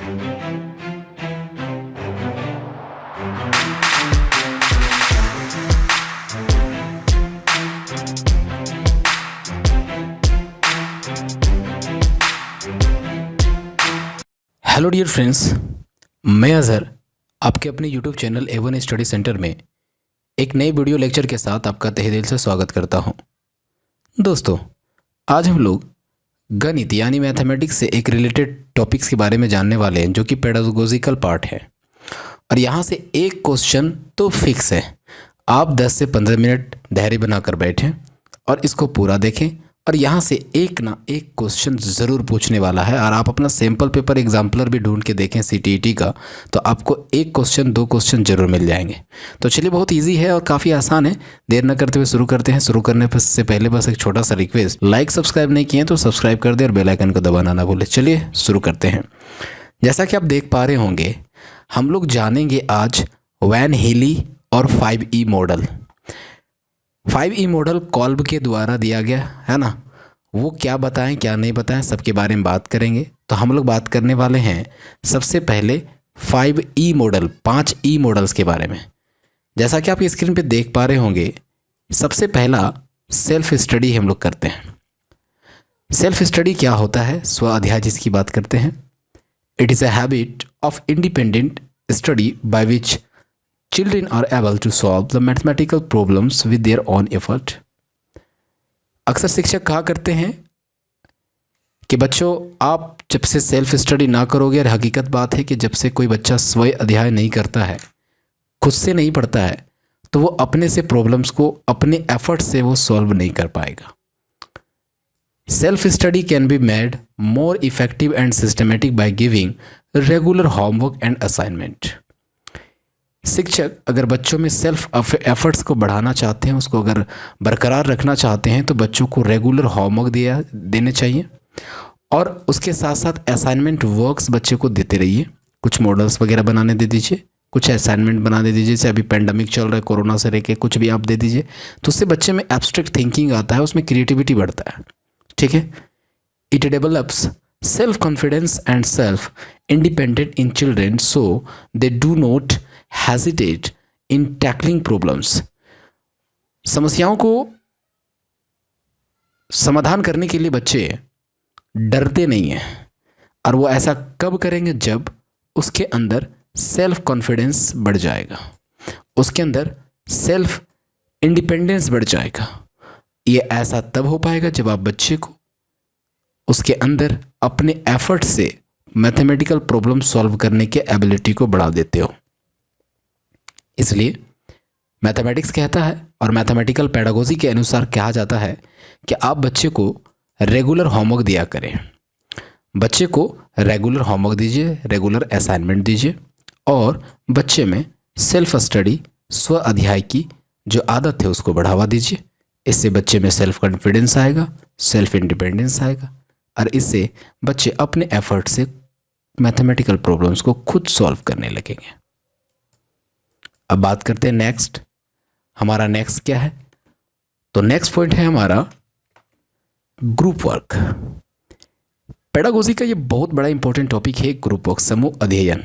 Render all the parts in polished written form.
Hello dear friends, मैं अज़हर आपके अपने YouTube channel A1 study centre में एक नए वीडियो लेक्चर के साथ आपका तहे दिल से स्वागत करता हूं। दोस्तों, आज हम लोग गणित यानी मैथमेटिक्स से एक रिलेटेड टॉपिक्स के बारे में जानने वाले हैं, जो कि पेडागोजिकल पार्ट है। और यहाँ से एक क्वेश्चन तो फिक्स है, आप 10 से 15 मिनट धैर्य बनाकर बैठें और इसको पूरा देखें। और यहाँ से एक ना एक क्वेश्चन ज़रूर पूछने वाला है। और आप अपना सैम्पल पेपर एग्जाम्पलर भी ढूंढ के देखें CTET का, तो आपको एक क्वेश्चन 2 क्वेश्चन जरूर मिल जाएंगे। तो चलिए, बहुत इजी है और काफ़ी आसान है। देर न करते हुए शुरू करते हैं। शुरू करने से पहले बस एक छोटा सा रिक्वेस्ट, लाइक सब्सक्राइब नहीं किए तो सब्सक्राइब कर दें और बेल आइकन को दबाना ना भूलें। चलिए शुरू करते हैं। जैसा कि आप देख पा रहे होंगे, हम लोग जानेंगे आज वैन हीली और 5E मॉडल। 5E मॉडल कॉल्ब के द्वारा दिया गया है ना, वो क्या बताएं क्या नहीं बताएं सबके बारे में बात करेंगे। तो हम लोग बात करने वाले हैं सबसे पहले 5E मॉडल, 5E मॉडल्स के बारे में। जैसा कि आप स्क्रीन पे देख पा रहे होंगे, सबसे पहला सेल्फ स्टडी हम लोग करते हैं। सेल्फ स्टडी क्या होता है, स्व अध्ययन जिसकी बात करते हैं। It is a habit of independent study by which children are able to solve the mathematical problems with their own effort। अक्सर शिक्षक कहा करते हैं कि बच्चों, आप जब से सेल्फ स्टडी ना करोगे, और हकीकत बात है कि जब से कोई बच्चा स्व अध्ययन नहीं करता है, खुद से नहीं पढ़ता है, तो वो अपने से प्रॉब्लम्स को अपने एफर्ट से वो सॉल्व नहीं कर पाएगा। Self study can be made more effective and systematic by giving regular homework and assignment. शिक्षक अगर बच्चों में सेल्फ एफर्ट्स को बढ़ाना चाहते हैं, उसको अगर बरकरार रखना चाहते हैं, तो बच्चों को रेगुलर होमवर्क देने चाहिए। और उसके साथ साथ असाइनमेंट वर्क्स बच्चे को देते रहिए। कुछ मॉडल्स वगैरह बनाने दे दीजिए, कुछ असाइनमेंट बना दे दीजिए। जैसे अभी पेंडेमिक चल रहा है, कोरोना से लेके कुछ भी आप दे दीजिए, तो उससे बच्चे में एब्स्ट्रैक्ट थिंकिंग आता है, उसमें क्रिएटिविटी बढ़ता है। ठीक है। It develops self confidence and self independent in children, so they do not hesitate in tackling problems। समस्याओं को समाधान करने के लिए बच्चे डरते नहीं हैं। और वो ऐसा कब करेंगे, जब उसके अंदर सेल्फ कॉन्फिडेंस बढ़ जाएगा, उसके अंदर सेल्फ इंडिपेंडेंस बढ़ जाएगा। ये ऐसा तब हो पाएगा जब आप बच्चे को उसके अंदर अपने एफर्ट से मैथमेटिकल प्रॉब्लम सॉल्व करने के एबिलिटी को बढ़ा देते हो। इसलिए मैथमेटिक्स कहता है, और मैथमेटिकल पेडागोजी के अनुसार कहा जाता है कि आप बच्चे को रेगुलर होमवर्क दिया करें। बच्चे को रेगुलर होमवर्क दीजिए, रेगुलर असाइनमेंट दीजिए, और बच्चे में सेल्फ स्टडी, स्व अध्ययन की जो आदत है उसको बढ़ावा दीजिए। इससे बच्चे में सेल्फ कॉन्फिडेंस आएगा, सेल्फ इंडिपेंडेंस आएगा, और इससे बच्चे अपने एफर्ट से मैथमेटिकल प्रॉब्लम्स को खुद सॉल्व करने लगेंगे। अब बात करते हैं नेक्स्ट। हमारा नेक्स्ट क्या है, तो नेक्स्ट पॉइंट है हमारा ग्रुप वर्क। पेडागोजी का ये बहुत बड़ा इंपॉर्टेंट टॉपिक है, ग्रुप वर्क, समूह अध्ययन।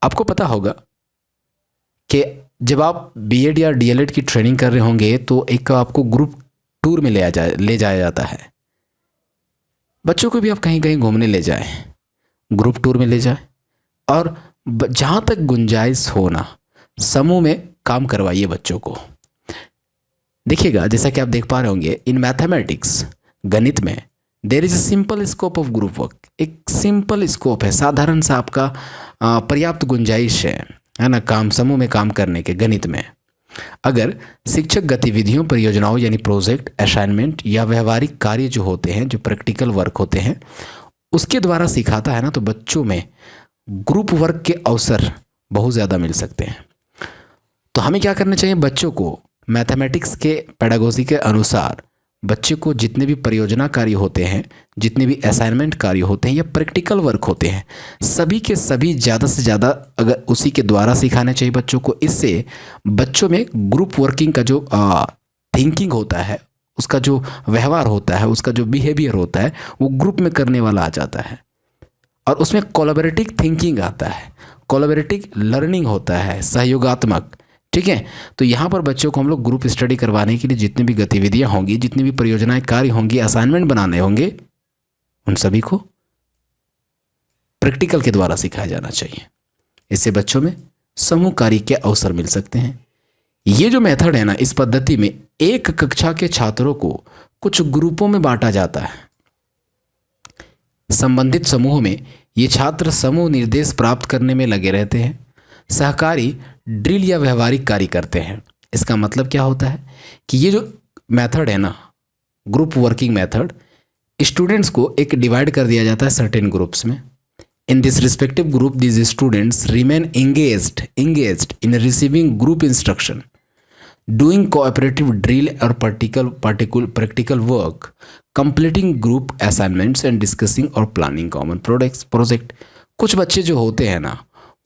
आपको पता होगा कि जब आप बीएड या डीएलएड की ट्रेनिंग कर रहे होंगे, तो एक आपको ग्रुप टूर में ले जाया जाता है। बच्चों को भी आप कहीं कहीं घूमने ले जाएं, ग्रुप टूर में ले जाएं, और जहाँ तक गुंजाइश हो ना, समूह में काम करवाइए बच्चों को। देखिएगा, जैसा कि आप देख पा रहे होंगे, इन मैथमेटिक्स, गणित में there is a simple scope of group work. एक सिंपल स्कोप है, साधारण सा आपका पर्याप्त गुंजाइश है ना, काम समूह में काम करने के। गणित में अगर शिक्षक गतिविधियों, परियोजनाओं यानी प्रोजेक्ट, असाइनमेंट या व्यवहारिक कार्य जो होते हैं, जो प्रैक्टिकल वर्क होते हैं, उसके द्वारा सिखाता है ना, तो बच्चों में ग्रुप वर्क के अवसर बहुत ज़्यादा मिल सकते हैं। तो हमें क्या करना चाहिए, बच्चों को मैथमेटिक्स के पेडागोजी के अनुसार बच्चे को जितने भी परियोजना कार्य होते हैं, जितने भी असाइनमेंट कार्य होते हैं या प्रैक्टिकल वर्क होते हैं, सभी के सभी ज़्यादा से ज़्यादा अगर उसी के द्वारा सिखाने चाहिए बच्चों को। इससे बच्चों में ग्रुप वर्किंग का जो थिंकिंग होता है, उसका जो व्यवहार होता है, उसका जो बिहेवियर होता है, वो ग्रुप में करने वाला आ जाता है। और उसमें कोलैबोरेटिव थिंकिंग आता है, कोलैबोरेटिव लर्निंग होता है, सहयोगात्मक। ठीक है, तो यहाँ पर बच्चों को हम लोग ग्रुप स्टडी करवाने के लिए जितनी भी गतिविधियाँ होंगी, जितनी भी परियोजनाएं कार्य होंगी, असाइनमेंट बनाने होंगे, उन सभी को प्रैक्टिकल के द्वारा सिखाया जाना चाहिए। इससे बच्चों में समूह कार्य के अवसर मिल सकते हैं। ये जो मेथड है ना, इस पद्धति में एक कक्षा के छात्रों को कुछ ग्रुपों में बांटा जाता है। संबंधित समूह में ये छात्र समूह निर्देश प्राप्त करने में लगे रहते हैं, सहकारी ड्रिल या व्यवहारिक कार्य करते हैं। इसका मतलब क्या होता है कि ये जो मेथड है ना, ग्रुप वर्किंग मेथड, स्टूडेंट्स को एक डिवाइड कर दिया जाता है सर्टेन ग्रुप्स में। In this respective group, these students remain engaged in receiving group instruction, doing cooperative drill or practical work, completing group assignments and discussing or planning common project। कुछ बच्चे जो होते हैं ना,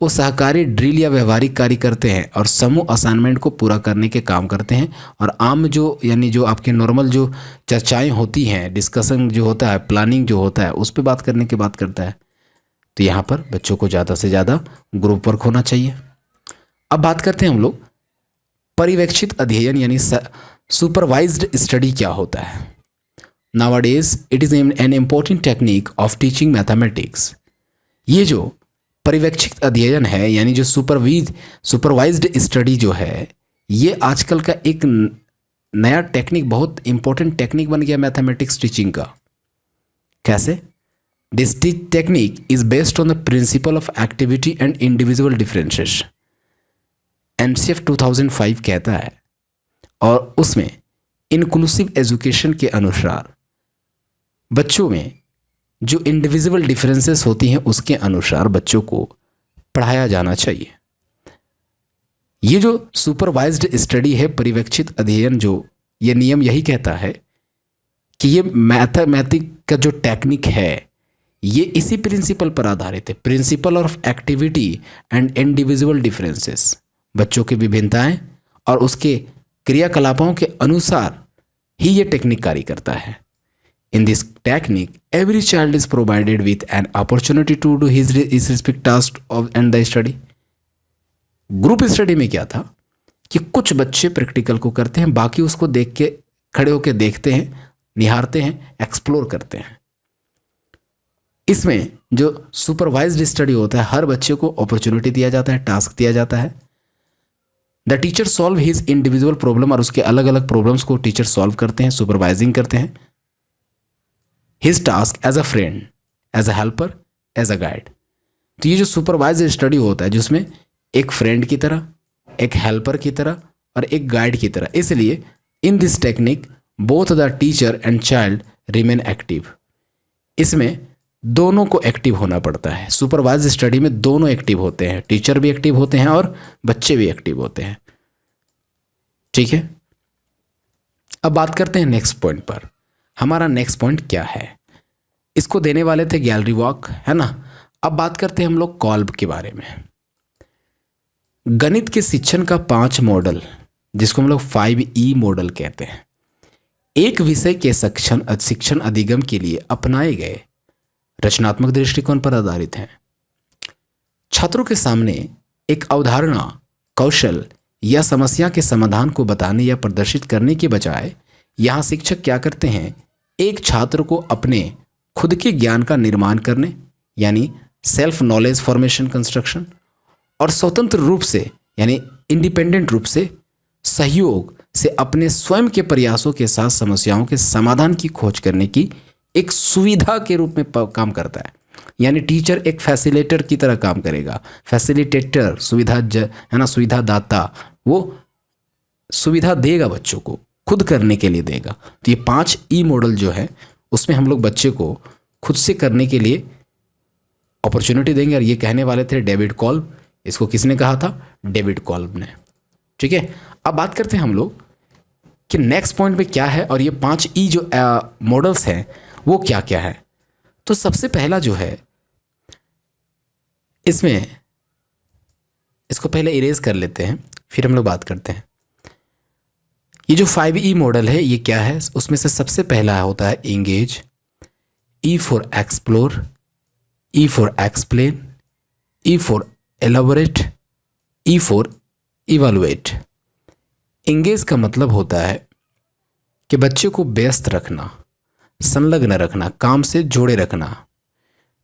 वो सहकारी ड्रिल या व्यवहारिक कार्य करते हैं और समूह असाइनमेंट को पूरा करने के काम करते हैं। और आम जो यानी जो आपके नॉर्मल जो चर्चाएं होती हैं, डिस्कशन जो होता है, प्लानिंग जो होता है, उस पर बात करने की बात करता है। तो यहाँ पर बच्चों को ज़्यादा से ज़्यादा ग्रुप वर्क होना चाहिए। अब बात करते हैं हम लोग पर्यवेक्षित अध्ययन यानी सुपरवाइज्ड स्टडी क्या होता है। Nowadays it is an important technique of teaching mathematics. ये जो पर्यवेक्षित अध्ययन है यानी जो सुपरवाइज्ड स्टडी जो है, ये आजकल का एक नया टेक्निक, बहुत इंपॉर्टेंट टेक्निक बन गया मैथमेटिक्स टीचिंग का। कैसे? This technique is based on the principle of activity and individual differences। NCF 2005 कहता है, और उसमें इंक्लूसिव एजुकेशन के अनुसार बच्चों में जो इंडिविजुअल डिफरेंसेस होती हैं उसके अनुसार बच्चों को पढ़ाया जाना चाहिए। ये जो सुपरवाइज्ड स्टडी है, पर्यवेक्षित अध्ययन, जो ये नियम यही कहता है कि ये मैथमेटिक्स का जो टेक्निक है ये इसी प्रिंसिपल पर आधारित है, principle of activity and individual differences. बच्चों की विभिन्नताएं और उसके क्रियाकलापों के अनुसार ही ये टेक्निक कार्य करता है। In this technique every child is provided with an opportunity to do his respective task of and the study. Group study में क्या था कि कुछ बच्चे प्रैक्टिकल को करते हैं, बाकी उसको देख के खड़े होकर देखते हैं, निहारते हैं, एक्सप्लोर करते हैं। इसमें जो सुपरवाइज्ड स्टडी होता है, हर बच्चे को अपॉर्चुनिटी दिया जाता है, टास्क दिया जाता है। The teacher solve his individual problem, और उसके अलग अलग प्रॉब्लम्स को टीचर सॉल्व करते हैं, सुपरवाइजिंग करते हैं। His task as a friend, as a helper, as a guide. तो ये जो सुपरवाइज्ड स्टडी होता है जिसमें एक फ्रेंड की तरह, एक हेल्पर की तरह और एक गाइड की तरह, इसलिए इन this technique both the teacher and child remain active. इसमें दोनों को एक्टिव होना पड़ता है। सुपरवाइज्ड स्टडी में दोनों एक्टिव होते हैं, टीचर भी एक्टिव होते हैं और बच्चे भी एक्टिव होते हैं। ठीक है, अब बात करते हैं नेक्स्ट पॉइंट पर। हमारा नेक्स्ट पॉइंट क्या है? इसको देने वाले थे गैलरी वॉक, है ना। अब बात करते हैं हम लोग कॉल्ब के बारे में। गणित के शिक्षण का 5 मॉडल, जिसको हम लोग 5E मॉडल कहते हैं, एक विषय के शिक्षण अधिगम के लिए अपनाए गए रचनात्मक दृष्टिकोण पर आधारित हैं। छात्रों के सामने एक अवधारणा, कौशल या समस्या के समाधान को बताने या प्रदर्शित करने के बजाय यहाँ शिक्षक क्या करते हैं, एक छात्र को अपने खुद के ज्ञान का निर्माण करने यानी सेल्फ नॉलेज फॉर्मेशन कंस्ट्रक्शन और स्वतंत्र रूप से यानी इंडिपेंडेंट रूप से सहयोग से अपने स्वयं के प्रयासों के साथ समस्याओं के समाधान की खोज करने की एक सुविधा के रूप में काम करता है। यानी टीचर एक फैसिलिटेटर की तरह काम करेगा। फैसिलिटेटर है ना, सुविधा दाता, वो सुविधा देगा बच्चों को, खुद करने के लिए देगा। तो ये 5E मॉडल जो है उसमें हम लोग बच्चे को खुद से करने के लिए अपॉर्चुनिटी देंगे। और ये कहने वाले थे डेविड कॉल्ब। इसको किसने कहा था? डेविड कॉल्ब ने। ठीक है, अब बात करते हैं हम लोग कि नेक्स्ट पॉइंट पे क्या है और ये 5E जो मॉडल्स हैं वो क्या क्या है। तो सबसे पहला जो है, इसमें इसको पहले इरेज कर लेते हैं, फिर हम लोग बात करते हैं। ये जो 5E मॉडल है ये क्या है? उसमें से सबसे पहला होता है engage, E for explore, E for explain, E for elaborate, E for evaluate। Engage का मतलब होता है कि बच्चे को व्यस्त रखना, संलग्न रखना, काम से जोड़े रखना।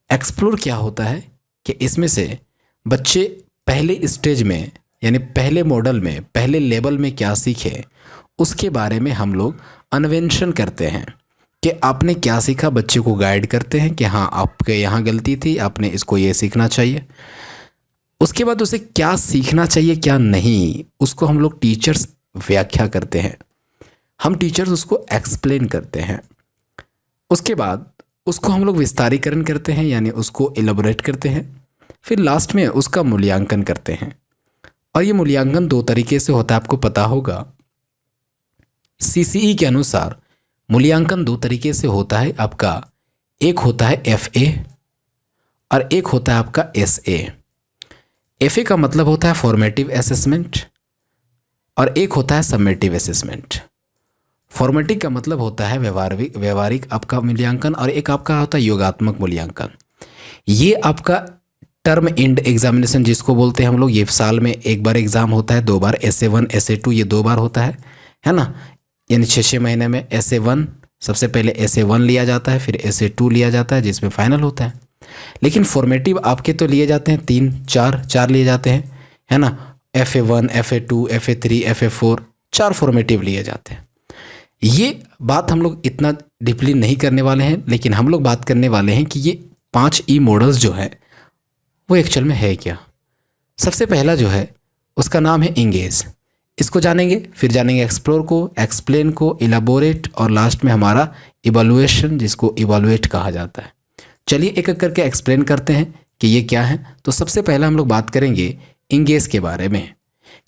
एक्सप्लोर क्या होता है कि इसमें से बच्चे पहले स्टेज में यानी पहले मॉडल में, पहले लेवल में क्या सीखे उसके बारे में हम लोग अन्वेषण करते हैं कि आपने क्या सीखा। बच्चे को गाइड करते हैं कि हाँ आपके यहाँ गलती थी, आपने इसको ये सीखना चाहिए। उसके बाद उसे क्या सीखना चाहिए क्या नहीं, उसको हम लोग टीचर्स व्याख्या करते हैं, हम टीचर्स उसको एक्सप्लेन करते हैं। उसके बाद उसको हम लोग विस्तारीकरण करते हैं यानी उसको एलोबरेट करते हैं। फिर लास्ट में उसका मूल्यांकन करते हैं। और ये मूल्यांकन दो तरीके से होता है, आपको पता होगा। सीसीई के अनुसार मूल्यांकन दो तरीके से होता है आपका, एक होता है FA और एक होता है आपका SA। FA का मतलब होता है फॉर्मेटिव असेसमेंट और एक होता है समेटिव असेसमेंट। फॉर्मेटिव का मतलब होता है व्यवहारिक आपका मूल्यांकन और एक आपका होता है योगात्मक मूल्यांकन। ये आपका टर्म एंड एग्जामिनेशन जिसको बोलते हैं हम लोग, ये साल में एक बार एग्जाम होता है, दो बार SA1 SA2 ये दो बार होता है ना। यानी 6 महीने में SA1 सबसे पहले SA1 लिया जाता है, फिर SA2 लिया जाता है जिसमें फाइनल होता है। लेकिन फॉर्मेटिव आपके तो लिए जाते हैं 3 4 लिए जाते हैं, है ना। FA1 FA2 FA3 FA4 4 formative लिए जाते हैं। ये बात हम लोग इतना डीपली नहीं करने वाले हैं, लेकिन हम लोग बात करने वाले हैं कि ये 5 E मॉडल्स जो है वो एक्चुअल में है क्या। सबसे पहला जो है उसका नाम है इंगेज। इसको जानेंगे, फिर जानेंगे एक्सप्लोर को, एक्सप्लेन को, इलाबोरेट और लास्ट में हमारा इवैल्यूएशन जिसको इवैल्यूएट कहा जाता है। चलिए एक एक करके एक्सप्लेन करते हैं कि ये क्या है। तो सबसे पहला हम लोग बात करेंगे इंगेज के बारे में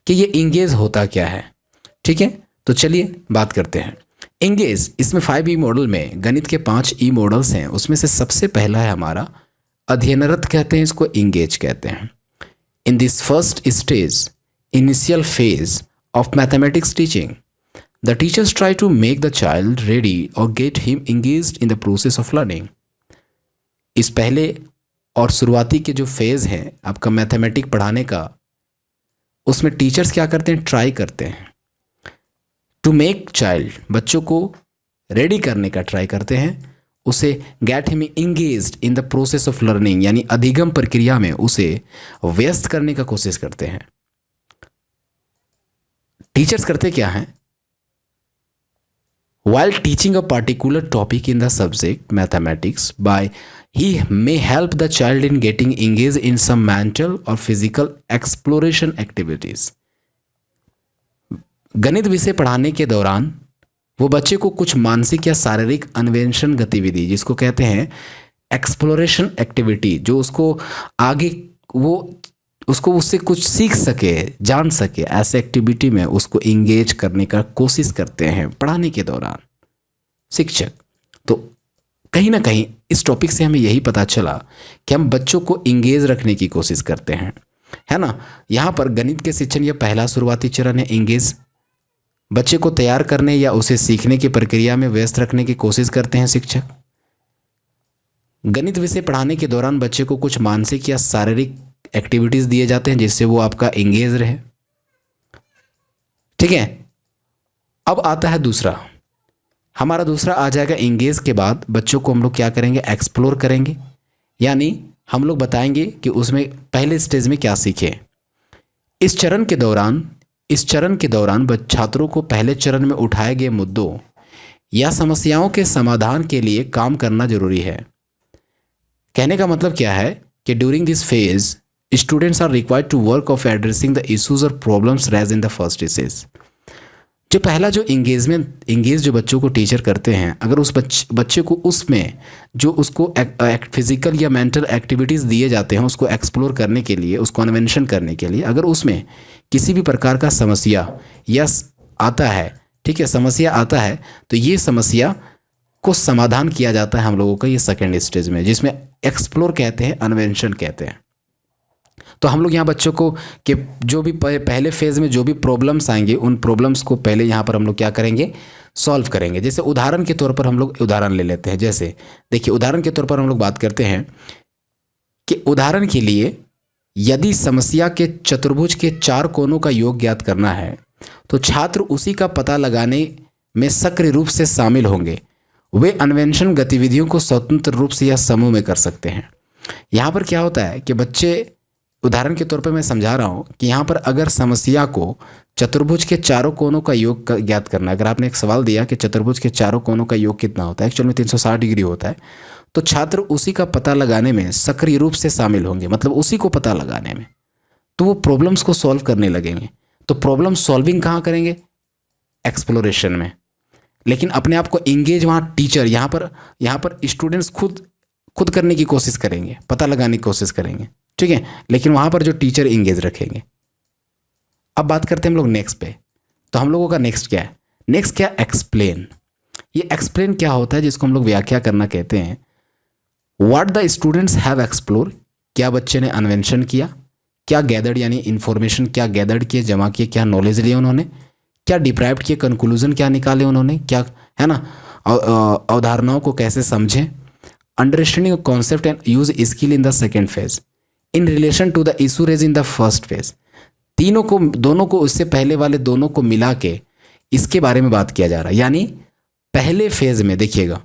कि ये इंगेज होता क्या है। ठीक है, तो चलिए बात करते हैं। इंगेज इसमें 5 E मॉडल में गणित के 5 E मॉडल्स हैं, उसमें से सबसे पहला है हमारा अध्ययनरत, कहते हैं इसको, इंगेज कहते हैं। In this first stage initial phase of mathematics teaching, the teachers try to make the child ready or get him engaged in the process of learning। इस पहले और शुरुआती के जो फेज़ हैं आपका मैथमेटिक पढ़ाने का, उसमें टीचर्स क्या करते हैं, ट्राई करते हैं टू मेक चाइल्ड, बच्चों को रेडी करने का ट्राई करते हैं, उसे get him engaged in the process of learning यानी अधिगम प्रक्रिया में उसे व्यस्त करने का कोशिश करते हैं। टीचर्स करते क्या हैं, while teaching a particular topic in the subject mathematics by he may help the child in getting engaged in some mental or physical exploration activities। गणित विषय पढ़ाने के दौरान वो बच्चे को कुछ मानसिक या शारीरिक अन्वेषण गतिविधि जिसको कहते हैं एक्सप्लोरेशन एक्टिविटी, जो उसको आगे वो उसको उससे कुछ सीख सके, जान सके, ऐसे एक्टिविटी में उसको इंगेज करने का कोशिश करते हैं पढ़ाने के दौरान शिक्षक। तो कहीं ना कहीं इस टॉपिक से हमें यही पता चला कि हम बच्चों को इंगेज रखने की कोशिश करते हैं, है ना। यहाँ पर गणित के शिक्षण यह पहला शुरुआती चरण है, इंगेज। बच्चे को तैयार करने या उसे सीखने की प्रक्रिया में व्यस्त रखने की कोशिश करते हैं शिक्षक। गणित विषय पढ़ाने के दौरान बच्चे को कुछ मानसिक या शारीरिक एक्टिविटीज दिए जाते हैं जिससे वो आपका एंगेज रहे। ठीक है, अब आता है दूसरा, हमारा दूसरा आ जाएगा एंगेज के बाद बच्चों को हम लोग क्या करेंगे, एक्सप्लोर करेंगे। यानी हम लोग बताएंगे कि उसमें पहले स्टेज में क्या सीखे। इस चरण के दौरान छात्रों को पहले चरण में उठाए गए मुद्दों या समस्याओं के समाधान के लिए काम करना जरूरी है। कहने का मतलब क्या है कि during this phase students are required to work of addressing the issues और problems raise in the first stage. जो पहला जो इंगेज जो बच्चों को टीचर करते हैं, अगर उस बच्चे को उसमें जो उसको फिजिकल या मेंटल एक्टिविटीज़ दिए जाते हैं उसको एक्सप्लोर करने के लिए, उसको अन्वेषण करने के लिए, अगर उसमें किसी भी प्रकार का समस्या या आता है, ठीक है, समस्या आता है, तो ये समस्या को समाधान किया जाता है हम लोगों का ये सेकेंड स्टेज में, जिसमें एक्सप्लोर कहते हैं, अन्वेषण कहते हैं। तो हम लोग यहाँ बच्चों को कि जो भी पहले फेज़ में जो भी प्रॉब्लम्स आएंगे उन प्रॉब्लम्स को पहले यहाँ पर हम लोग क्या करेंगे, सॉल्व करेंगे। जैसे उदाहरण के तौर पर हम लोग उदाहरण ले लेते हैं। जैसे देखिए, उदाहरण के तौर पर हम लोग बात करते हैं कि उदाहरण के लिए यदि समस्या के चतुर्भुज के चार कोनों का योग ज्ञात करना है तो छात्र उसी का पता लगाने में सक्रिय रूप से शामिल होंगे। वे अन्वेषण गतिविधियों को स्वतंत्र रूप से या समूह में कर सकते हैं। यहाँ पर क्या होता है कि बच्चे, उदाहरण के तौर पर मैं समझा रहा हूँ कि यहाँ पर अगर समस्या को चतुर्भुज के चारों कोनों का योग ज्ञात करना है, अगर आपने एक सवाल दिया कि चतुर्भुज के चारों कोनों का योग कितना होता है, एक्चुअल में 360 डिग्री होता है, तो छात्र उसी का पता लगाने में सक्रिय रूप से शामिल होंगे, मतलब उसी को पता लगाने में। तो वो प्रॉब्लम्स को सॉल्व करने लगेंगे। तो प्रॉब्लम सॉल्विंग कहाँ करेंगे? एक्सप्लोरेशन में। लेकिन अपने आप को इंगेज वहाँ टीचर, यहाँ पर स्टूडेंट्स खुद करने की कोशिश करेंगे, पता लगाने की कोशिश करेंगे, ठीक है, लेकिन वहाँ पर जो टीचर इंगेज रखेंगे। अब बात करते हैं हम लोग नेक्स्ट पे। तो हम लोगों का नेक्स्ट क्या है? नेक्स्ट क्या? एक्सप्लेन। ये एक्सप्लेन क्या होता है, जिसको हम लोग व्याख्या करना कहते हैं। What the students have explore, क्या बच्चे ने अन्वेषण किया, क्या गैदर्ड यानी इन्फॉर्मेशन क्या गैदर्ड किए, जमा किए, क्या नॉलेज लिए उन्होंने, क्या डिप्राइव्ड किए, कंक्लूजन क्या निकाले उन्होंने, क्या है ना, अवधारणाओं को कैसे समझें। Understanding concept and use skill in the second phase in relation to the issue raise in the first phase. दोनों को उससे पहले वाले दोनों को मिला के इसके बारे में बात किया जा रहा है। यानी पहले फेज में देखिएगा,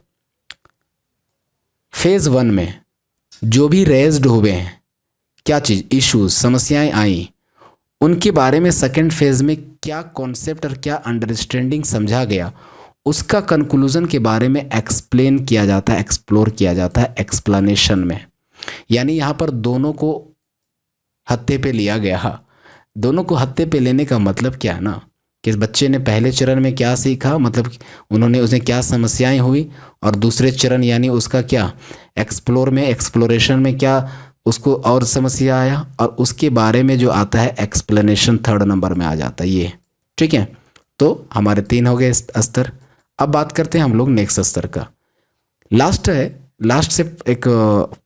फेज 1 में जो भी रेज्ड हुए हैं, क्या चीज़, इश्यूज, समस्याएं आई, उनके बारे में सेकेंड फेज में क्या कॉन्सेप्ट और क्या अंडरस्टैंडिंग समझा गया, उसका कंक्लूजन के बारे में एक्सप्लेन किया जाता है, एक्सप्लोर किया जाता है एक्सप्लेनेशन में। यानी यहाँ पर दोनों को हत्थे पे लिया गया। दोनों को हत्थे पे लेने का मतलब क्या है ना, कि बच्चे ने पहले चरण में क्या सीखा, मतलब उसने क्या समस्याएं हुई, और दूसरे चरण यानी उसका क्या एक्सप्लोरेशन में क्या उसको और समस्या आया, और उसके बारे में जो आता है एक्सप्लेनेशन थर्ड नंबर में आ जाता है ये, ठीक है। तो हमारे 3 हो गए स्तर। अब बात करते हैं हम लोग नेक्स्ट स्तर का। लास्ट से एक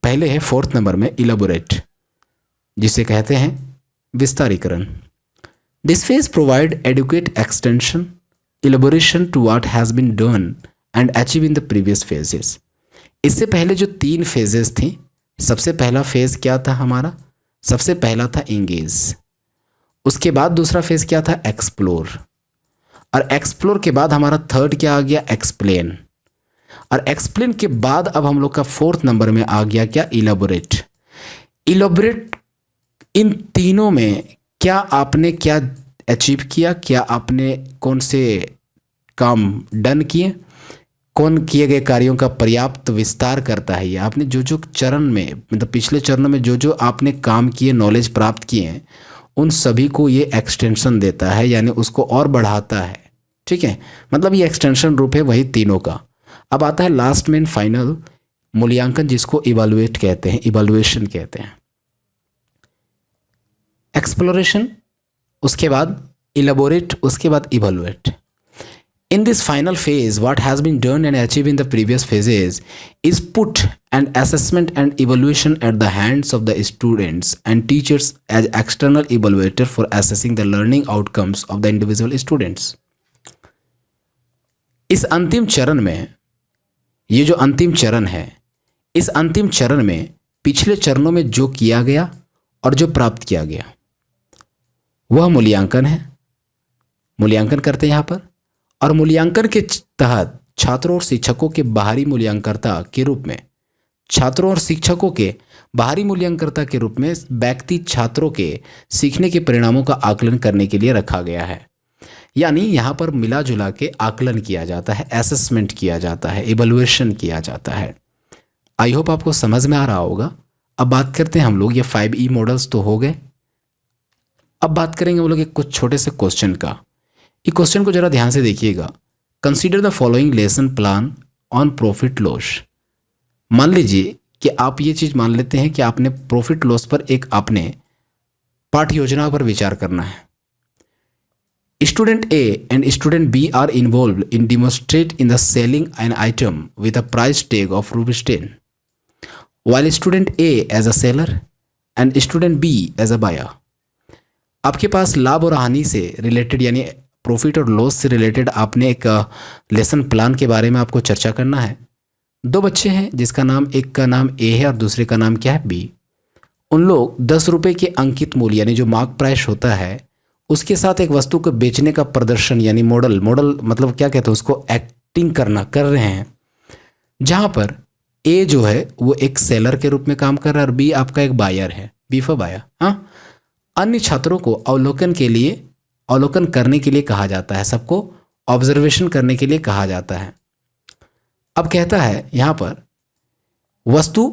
पहले है 4th नंबर में इलेबोरेट, जिसे कहते हैं विस्तारीकरण। This phase provide educate extension elaboration to what has been done and achieve in the previous phases. इससे पहले जो 3 फेजेस थी, सबसे पहला फेज क्या था हमारा? सबसे पहला था इंगेज, उसके बाद दूसरा फेज क्या था? एक्सप्लोर, और एक्सप्लोर के बाद हमारा थर्ड क्या आ गया? एक्सप्लेन, और एक्सप्लेन के बाद अब हम लोग का 4th नंबर में आ गया क्या? इलेबोरेट। इन तीनों में क्या आपने क्या अचीव किया, क्या आपने कौन से काम डन किए, कौन किए गए कार्यों का पर्याप्त विस्तार करता है। ये आपने जो चरण में, मतलब पिछले चरणों में जो आपने काम किए, नॉलेज प्राप्त किए हैं, उन सभी को ये एक्सटेंशन देता है, यानी उसको और बढ़ाता है, ठीक है। मतलब ये एक्सटेंशन रूप है वही तीनों का। अब आता है लास्ट में फाइनल मूल्यांकन, जिसको इवैल्यूएट कहते हैं, इवैल्यूएशन कहते हैं। एक्सप्लोरेशन, उसके बाद इलेबोरेट, उसके बाद evaluate. In this final phase, what has been done and achieved in the previous phases is put an assessment and evaluation at the hands of the students and teachers as external evaluator for assessing the learning outcomes of the individual students. इस अंतिम चरण में, ये जो अंतिम चरण है, इस अंतिम चरण में पिछले चरणों में जो किया गया और जो प्राप्त किया गया वह मूल्यांकन है। मूल्यांकन करते हैं यहाँ पर, और मूल्यांकन के तहत छात्रों और शिक्षकों के बाहरी मूल्यांकनकर्ता के रूप में, छात्रों और शिक्षकों के बाहरी मूल्यांकनकर्ता के रूप में व्यक्ति छात्रों के सीखने के परिणामों का आकलन करने के लिए रखा गया है। यानी यहाँ पर मिला जुला के आकलन किया जाता है, असेसमेंट किया जाता है, इवैल्यूएशन किया जाता है। आई होप आपको समझ में आ रहा होगा। अब बात करते हैं हम लोग, ये 5E मॉडल्स तो हो गए। अब बात करेंगे हम लोग एक कुछ छोटे से क्वेश्चन का। ये क्वेश्चन को जरा ध्यान से देखिएगा। Consider the following lesson plan on profit loss. मान लीजिए कि आप ये चीज़ मान लेते हैं कि आपने प्रॉफिट लॉस पर एक आपने पाठ योजना पर विचार करना है। Student A and student B are involve in demonstrate in the selling an item with a price tag of ₹10, while student A as a seller and student B as a buyer. आपके पास लाभ और हानि से related, यानी profit और loss से related आपने एक लेसन प्लान के बारे में आपको चर्चा करना है। 2 बच्चे हैं, जिसका नाम, एक का नाम ए है और दूसरे का नाम क्या है? बी। उन लोग 10 रुपये के अंकित मूल्य यानी जो मार्क प्राइस होता है उसके साथ एक वस्तु को बेचने का प्रदर्शन यानी मॉडल मतलब क्या कहते हैं उसको, एक्टिंग कर रहे हैं, जहां पर ए जो है वो एक सेलर के रूप में काम कर रहा है और बी आपका एक बायर है, बी फॉर बायर। हाँ, अन्य छात्रों को अवलोकन करने के लिए कहा जाता है, सबको ऑब्जर्वेशन करने के लिए कहा जाता है। अब कहता है यहां पर वस्तु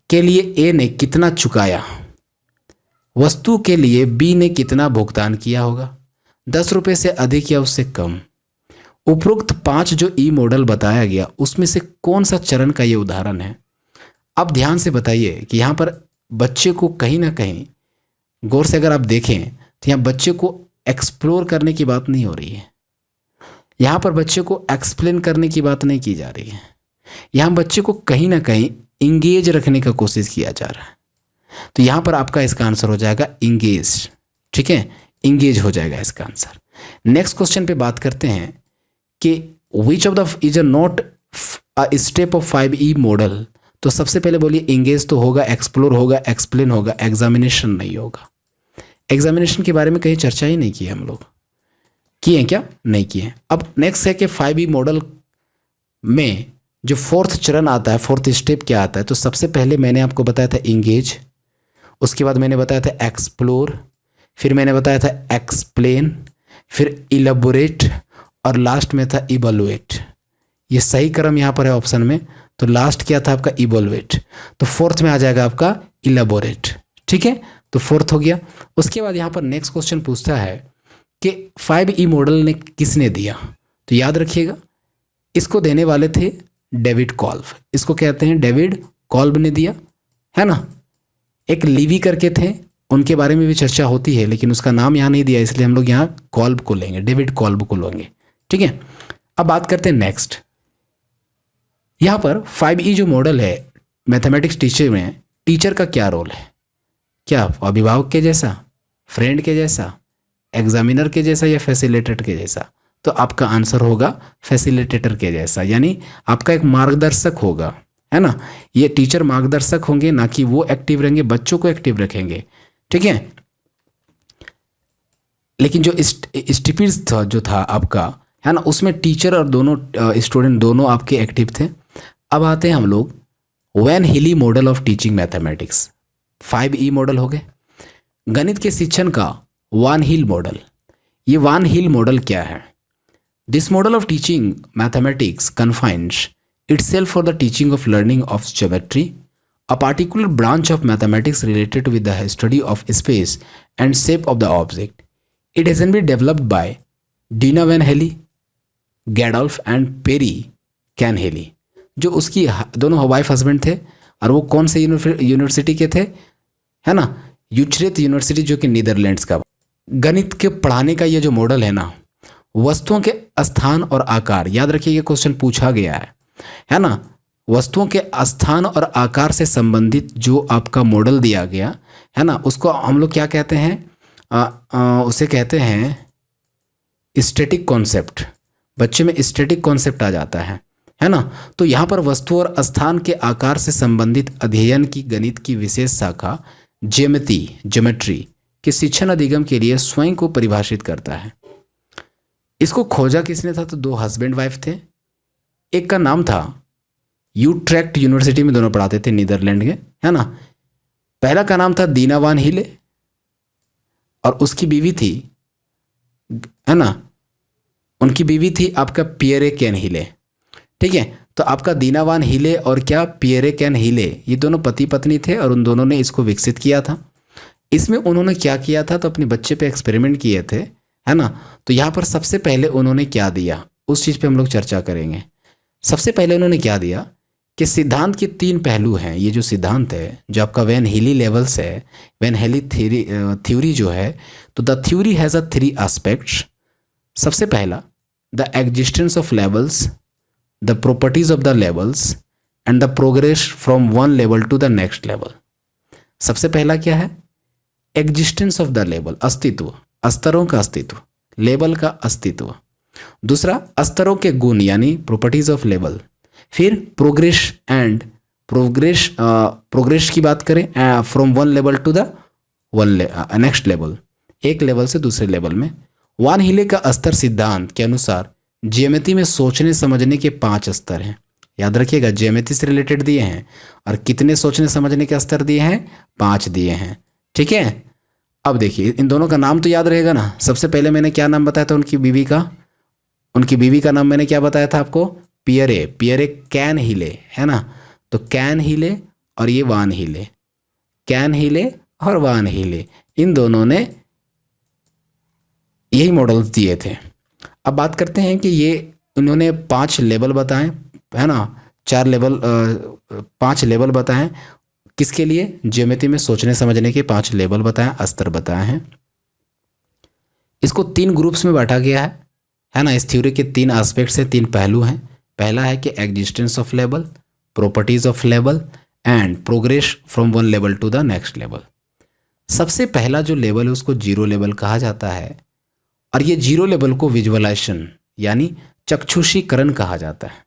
के लिए ए ने कितना चुकाया, वस्तु के लिए बी ने कितना भुगतान किया होगा, 10 रुपये से अधिक या उससे कम। उपरोक्त 5 जो ई मॉडल बताया गया उसमें से कौन सा चरण का ये उदाहरण है। अब ध्यान से बताइए कि यहाँ पर बच्चे को कहीं ना कहीं गौर से अगर आप देखें तो यहाँ बच्चे को एक्सप्लोर करने की बात नहीं हो रही है, यहाँ पर बच्चे को एक्सप्लेन करने की बात नहीं की जा रही है, यहाँ बच्चे को कहीं ना कहीं इंगेज रखने का कोशिश किया जा रहा है। तो यहाँ पर आपका इसका आंसर हो जाएगा इंगेज। ठीक है, इंगेज हो जाएगा इसका आंसर। नेक्स्ट क्वेश्चन पे बात करते हैं कि which of the is a not a step of 5E model. तो सबसे पहले बोलिए इंगेज तो होगा, एक्सप्लोर होगा, एक्सप्लेन होगा, एग्जामिनेशन नहीं होगा। एग्जामिनेशन के बारे में कहीं चर्चा ही नहीं की है हम लोग, किए हैं क्या? नहीं किए हैं। अब नेक्स्ट है कि 5E मॉडल में जो फोर्थ चरण आता है, फोर्थ स्टेप क्या आता है, तो सबसे पहले मैंने आपको बताया था इंगेज, उसके बाद मैंने बताया था एक्सप्लोर, फिर मैंने बताया था एक्सप्लेन, फिर इलेबोरेट और लास्ट में था इवैल्यूएट। ये सही क्रम यहाँ पर है ऑप्शन में, तो लास्ट क्या था आपका इवैल्यूएट, तो फोर्थ में आ जाएगा आपका इलेबोरेट। ठीक है, तो फोर्थ हो गया। उसके बाद यहाँ पर नेक्स्ट क्वेश्चन पूछता है कि 5E मॉडल ने किसने दिया, तो याद रखिएगा इसको देने वाले थे डेविड कॉल्ब, इसको कहते हैं डेविड कॉल्ब ने दिया है ना। एक लीवी करके थे, उनके बारे में भी चर्चा होती है लेकिन उसका नाम यहाँ नहीं दिया, इसलिए हम लोग यहाँ कॉल्ब को लेंगे, डेविड कॉल्ब को लेंगे। ठीक है, अब बात करते हैं नेक्स्ट। यहाँ पर 5E जो मॉडल है मैथमेटिक्स टीचर में, टीचर का क्या रोल है, क्या अभिभावक के जैसा, फ्रेंड के जैसा, एग्जामिनर के जैसा या फैसिलिटेटर के जैसा, तो आपका आंसर होगा फैसिलिटेटर के जैसा, यानी आपका एक मार्गदर्शक होगा, है ना। ये टीचर मार्गदर्शक होंगे, ना कि वो एक्टिव रहेंगे, बच्चों को एक्टिव रखेंगे। ठीक है, लेकिन जो स्टिपिड था जो था आपका, है ना, उसमें टीचर और दोनों स्टूडेंट दोनों आपके एक्टिव थे। अब आते हैं हम लोग वैन हिली model of teaching mathematics, 5E model हो गए। गणित के शिक्षण का वान हिल मॉडल, ये वान हिल मॉडल क्या है? This model of teaching mathematics confines itself for the teaching of learning of geometry, a particular branch of mathematics related with the study of space and shape of the object. It has been developed by Dina Van Helle, Gadolf and Perry Can Helle, जो उसकी दोनों wife husband थे, और वो कौन से university के थे, है ना, यूट्रेcht यूनिवर्सिटी जो कि नीदरलैंड्स का। गणित के पढ़ाने का ये जो मॉडल है ना, वस्तुओं के स्थान और आकार, याद रखिए ये क्वेश्चन पूछा गया है ना, वस्तुओं के स्थान और आकार से संबंधित जो आपका मॉडल दिया गया है ना, उसको हम लोग क्या कहते हैं, उसे कहते हैं स्टैटिक कॉन्सेप्ट। बच्चे में स्टैटिक कॉन्सेप्ट आ जाता है ना। तो यहाँ पर वस्तु और स्थान के आकार से संबंधित अध्ययन की गणित की विशेष शाखा ज्योमेट्री के शिक्षण अधिगम के लिए स्वयं को परिभाषित करता है। इसको खोजा किसने था, तो दो हस्बैंड वाइफ थे, एक का नाम था यूट्रेcht यूनिवर्सिटी में दोनों पढ़ाते थे नीदरलैंड के, है ना। पहला का नाम था दीना वान हिले और उसकी बीवी थी, है ना, उनकी बीवी थी आपका पियरे कैन हिले। ठीक है, तो आपका दीना वान हिले और क्या पियरे कैन हिले, ये दोनों पति पत्नी थे और उन दोनों ने इसको विकसित किया था। इसमें उन्होंने क्या किया था, तो अपने बच्चे पे एक्सपेरिमेंट किए थे, है ना। तो यहाँ पर सबसे पहले उन्होंने क्या दिया, उस चीज़ पे हम लोग चर्चा करेंगे। सबसे पहले उन्होंने क्या दिया कि सिद्धांत के 3 पहलू हैं। ये जो सिद्धांत है जो आपका वैन हिली लेवल्स है, वैन हिली थ्योरी जो है, तो the theory has a 3 aspects. सबसे पहला the existence of levels, the properties of the levels and the progress from one level to the next level. सबसे पहला क्या है, एग्जिस्टेंस ऑफ द लेवल, अस्तित्व, स्तरों का अस्तित्व, लेवल का अस्तित्व। दूसरा स्तरों के गुण यानी प्रॉपर्टीज ऑफ लेवल। फिर प्रोग्रेस एंड प्रोग्रेस की बात करें from one level to the next level, एक लेवल से दूसरे लेवल में। वान हीले का स्तर सिद्धांत के अनुसार ज्यामिति में सोचने समझने के 5 स्तर हैं। याद रखिएगा, ज्यामिति से रिलेटेड दिए हैं और कितने सोचने समझने के स्तर दिए हैं, 5 दिए हैं। ठीक है, अब देखिए इन दोनों का नाम तो याद रहेगा ना। सबसे पहले मैंने क्या नाम बताया था उनकी बीवी का, उनकी बीवी का नाम मैंने क्या बताया था आपको, पियरे। पियरे कैन हीले है ना, तो कैन हीले और ये वान हीले, कैन हीले और वान हीले, इन दोनों ने यही मॉडल्स दिए थे। अब बात करते हैं कि ये उन्होंने 5 लेवल बताए है ना, 4 लेवल 5 लेवल बताए किसके लिए, ज्योमेट्री में सोचने समझने के 5 लेवल बताए, स्तर बताए हैं। इसको 3 ग्रुप्स में बांटा गया है ना। इस थ्योरी के 3 एस्पेक्ट्स हैं, 3 पहलू हैं। पहला है कि existence of level, properties of level and progress from one level to the next level. सबसे पहला जो लेवल है उसको जीरो लेवल कहा जाता है, और ये जीरो लेवल को विजुअलाइजेशन यानी चक्षुषीकरण कहा जाता है।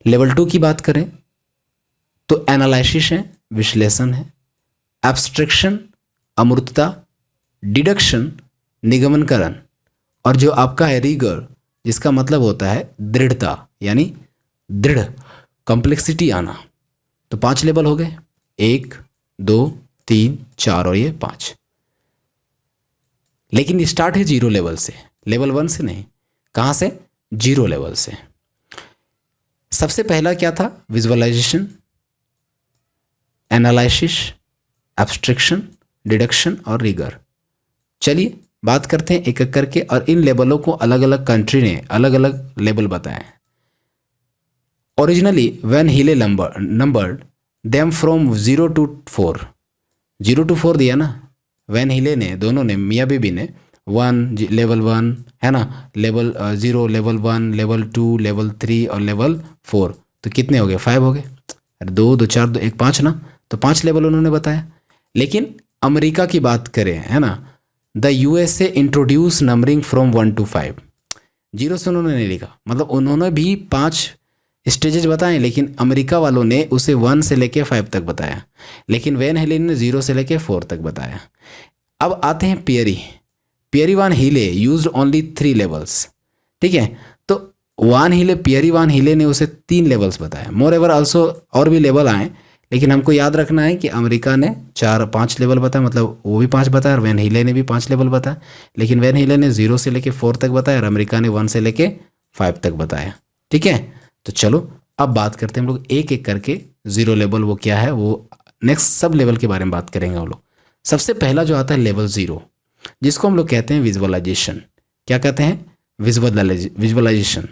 लेवल 2 की बात करें तो एनालिसिस है, विश्लेषण है, एब्स्ट्रैक्शन अमूर्तता, डिडक्शन निगमनकरण, और जो आपका है रिगर, जिसका मतलब होता है दृढ़ता यानी दृढ़, कॉम्प्लेक्सिटी आना। तो 5 लेवल हो गए, 1 2 3 4 और ये 5। लेकिन स्टार्ट है जीरो लेवल से, लेवल 1 से नहीं। कहाँ से, जीरो लेवल से। सबसे पहला क्या था, विजुअलाइजेशन, एनालिसिस, एब्स्ट्रैक्शन, डिडक्शन और रिगर। चलिए बात करते हैं एक एक करके, और इन लेवलों को अलग अलग कंट्री ने अलग अलग लेवल बताए। Originally when Healy numbered them from 0 to 4, 0 to 4 दिया ना व्हेन हीले ने, दोनों ने, मियाँ बीबी ने, 1 लेवल 1 है ना, लेवल 0 लेवल 1 लेवल 2 लेवल 3 और लेवल 4, तो कितने हो गए, 5 हो गए। 2 2 4 2 1 5 ना, तो 5 लेवल उन्होंने बताया। लेकिन अमेरिका की बात करें है ना, the USA introduce numbering from 1 to 5, 0 से उन्होंने नहीं लिखा, मतलब उन्होंने भी 5 स्टेजेस बताए, लेकिन अमेरिका वालों ने उसे 1 से लेके 5 तक बताया, लेकिन वैन हेलेन ने 0 से लेके 4 तक बताया। अब आते हैं पियरी वान हीले यूज्ड ओनली 3 लेवल्स। ठीक है, तो पियरी वान हीले ने उसे 3 लेवल्स बताया। मोर एवर ऑल्सो और भी लेवल आए, लेकिन हमको याद रखना है कि अमेरिका ने 4-5 लेवल बताया, मतलब वो भी 5 बताया, और वैन हीले ने भी 5 लेवल बताया। लेकिन वैन हीले ने 0 से लेके 4 तक बताया, और अमेरिका ने 1 से लेके 5 तक बताया। ठीक है, तो चलो अब बात करते हैं हम लोग एक एक करके। 0 लेवल वो क्या है, वो नेक्स्ट सब लेवल के बारे में बात करेंगे हम लोग। सबसे पहला जो आता है लेवल 0, जिसको हम लोग कहते हैं विजुअलाइजेशन। क्या कहते हैं, विजुअलाइजेशन,